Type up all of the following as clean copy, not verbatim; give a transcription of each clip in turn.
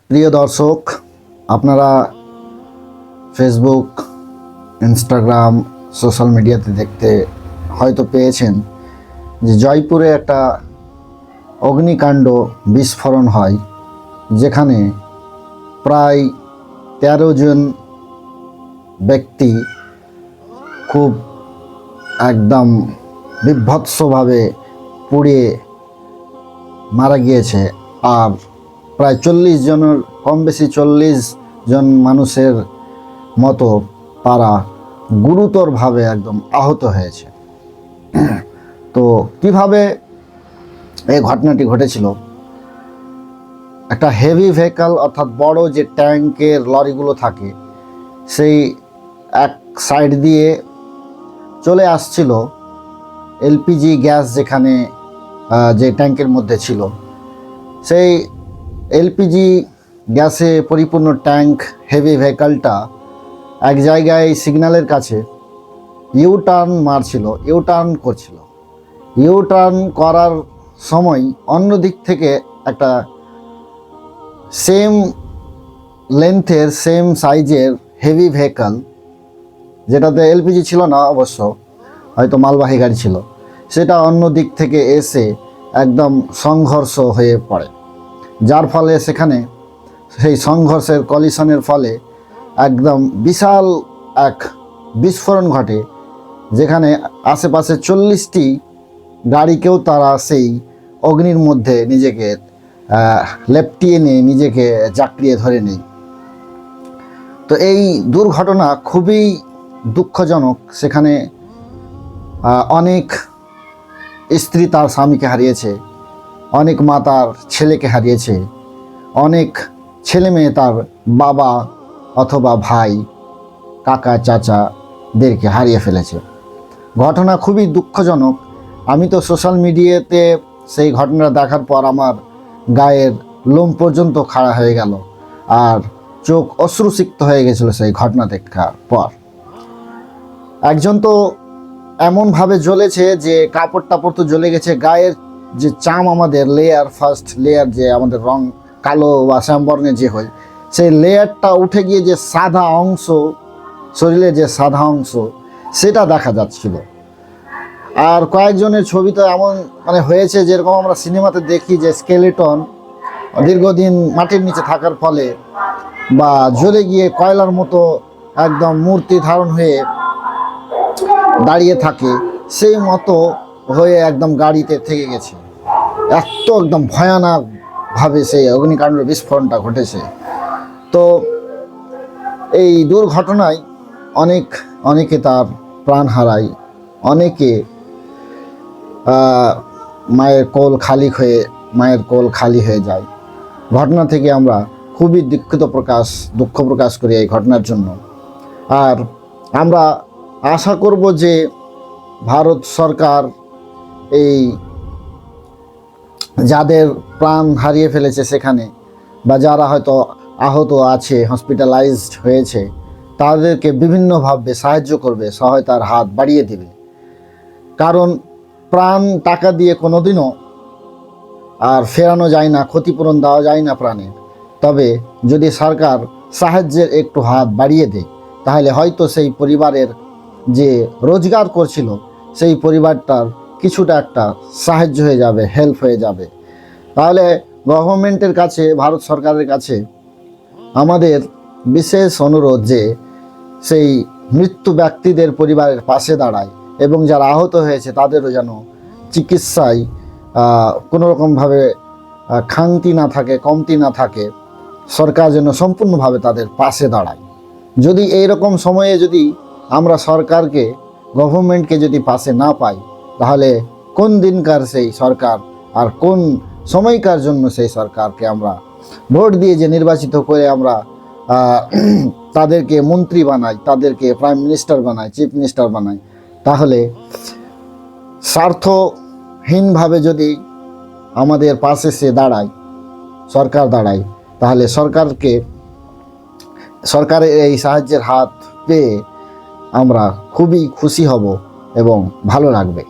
প্রিয় দর্শক, আপনারা ফেসবুক, ইনস্টাগ্রাম, সোশ্যাল মিডিয়াতে দেখতে হয়তো পেয়েছেন যে জয়পুরে একটা অগ্নিকাণ্ড বিস্ফোরণ হয়, যেখানে প্রায় 13 জন ব্যক্তি খুব একদম বিভৎসভাবে পুড়িয়ে মারা গিয়েছে। আর প্রায় 40 জনের কম বেশি 40 জন মানুষের মতো তারা গুরুতরভাবে একদম আহত হয়েছে। তো কিভাবে এই ঘটনাটি ঘটেছিল? একটা হেভি ভেহিকল, অর্থাৎ বড় যে ট্যাঙ্কের লরিগুলো থাকে, সেই এক সাইড দিয়ে চলে আসছিল এলপিজি গ্যাস, যেখানে যে ট্যাঙ্কের মধ্যে ছিল, সেই এলপিজি গ্যাসে পরিপূর্ণ ট্যাঙ্ক হেভি ভেহিকলটা এক জায়গায় সিগন্যালের কাছে ইউটার্ন করছিল। ইউটার্ন করার সময় অন্য দিক থেকে একটা সেম লেন্থের সেম সাইজের হেভি ভেহিকল, যেটাতে এলপিজি ছিল না অবশ্য, হয়তো মালবাহী গাড়ি ছিল, সেটা অন্য দিক থেকে এসে একদম সংঘর্ষ হয়ে পড়ে, যার ফলে সেখানে সেই সংঘর্ষের কলিশনের ফলে একদম বিশাল এক বিস্ফোরণ ঘটে, যেখানে আশেপাশে 40টি গাড়িকেও তারা সেই অগ্নির মধ্যে নিজেকে লেপটিয়ে নিয়ে নিজেকে জাকড়িয়ে ধরে নেয়। তো এই দুর্ঘটনা খুবই দুঃখজনক। সেখানে অনেক স্ত্রী তার স্বামীকে হারিয়েছে, অনেক মা তার ছেলেকে হারিয়েছে, অনেক ছেলে মেয়ে তার বাবা অথবা ভাই, কাকা, চাচাদেরকে হারিয়ে ফেলেছে। ঘটনা খুবই দুঃখজনক। আমি তো সোশ্যাল মিডিয়াতে সেই ঘটনা দেখার পর আমার গায়ের লোম পর্যন্ত খাড়া হয়ে গেল, আর চোখ অশ্রুসিক্ত হয়ে গেছিল সেই ঘটনা দেখার পর। একজন তো এমনভাবে জ্বলেছে যে কাপড় টাপড় তো জ্বলে গেছে, গায়ের যে চাম, আমাদের লেয়ার, ফার্স্ট লেয়ার, যে আমাদের রং কালো বা শ্যামবর্ণের যে হয়, সেই লেয়ারটা উঠে গিয়ে যে সাদা অংশ, শরীরের যে সাদা অংশ, সেটা দেখা যাচ্ছিল। আর কয়েকজনের ছবি তো এমন হয়েছে, যেরকম আমরা সিনেমাতে দেখি যে স্কেলেটন দীর্ঘদিন মাটির নিচে থাকার ফলে বা জ্বলে গিয়ে কয়লার মতো একদম মূর্তি ধারণ হয়ে দাঁড়িয়ে থাকে, সেই মতো হয়ে একদম গাড়িতে থেকে গেছে। এত একদম ভয়ানকভাবে সেই অগ্নিকাণ্ড বিস্ফোরণটা ঘটেছে। তো এই দুর্ঘটনায় অনেকে তার প্রাণ হারায়, অনেকে মায়ের কোল খালি হয়ে যায়। ঘটনা থেকে আমরা খুবই দুঃখ প্রকাশ করি এই ঘটনার জন্য। আর আমরা আশা করব যে ভারত সরকার এই যাদের প্রাণ হারিয়ে ফেলেছে সেখানে, বা যারা হয়তো আহত আছে, হসপিটালাইজড হয়েছে, তাদেরকে বিভিন্নভাবে সাহায্য করবে, সহায়তার হাত বাড়িয়ে দেবে। কারণ প্রাণ টাকা দিয়ে কোনোদিনও আর ফেরানো যায় না, ক্ষতিপূরণ দেওয়া যায় না প্রাণের। তবে যদি সরকার সাহায্যের একটু হাত বাড়িয়ে দেয়, তাহলে হয়তো সেই পরিবারের যে রোজগার করছিল, সেই পরিবারটার কিছুটা একটা সাহায্য হয়ে যাবে, হেল্প হয়ে যাবে। তাহলে গভর্নমেন্টের কাছে, ভারত সরকারের কাছে আমাদের বিশেষ অনুরোধ যে সেই মৃত্যু ব্যক্তিদের পরিবারের পাশে দাঁড়ায়, এবং যারা আহত হয়েছে তাদেরও যেন চিকিৎসায় কোনোরকমভাবে খামতি না থাকে, কমতি না থাকে, সরকার যেন সম্পূর্ণভাবে তাদের পাশে দাঁড়ায়। যদি এই রকম সময়ে যদি আমরা সরকারকে, গভর্নমেন্টকে যদি পাশে না পাই, তাহলে কোন দিনকার সেই সরকার আর কোন সময়কার জন্য সেই সরকারকে আমরা ভোট দিয়ে যে নির্বাচিত করে আমরা তাদেরকে মন্ত্রী বানাই, তাদেরকে প্রাইম মিনিস্টার বানাই, চিফ মিনিস্টার বানাই, তাহলে স্বার্থহীনভাবে যদি আমাদের পাশে সে সরকার দাঁড়ায়, তাহলে সরকারের এই সাহায্যের হাত পেয়ে আমরা খুবই খুশি হব এবং ভালো লাগবে।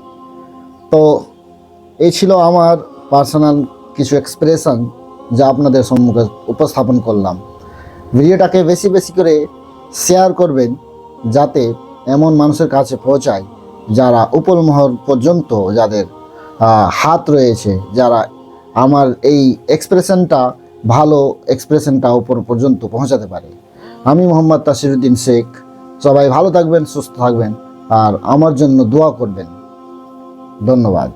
তো এই ছিল আমার পার্সোনাল কিছু এক্সপ্রেশন যা আপনাদের সম্মুখে উপস্থাপন করলাম। ভিডিওটাকে বেশি বেশি করে শেয়ার করবেন, যাতে এমন মানুষের কাছে পৌঁছায় যারা উপরমহল পর্যন্ত যাদের হাত রয়েছে, যারা আমার এই এক্সপ্রেশনটা, ভালো এক্সপ্রেশনটা উপর পর্যন্ত পৌঁছাতে পারে। আমি মোহাম্মদ তাসিরউদ্দিন শেখ। সবাই ভালো থাকবেন, সুস্থ থাকবেন, আর আমার জন্য দোয়া করবেন। ধন্যবাদ।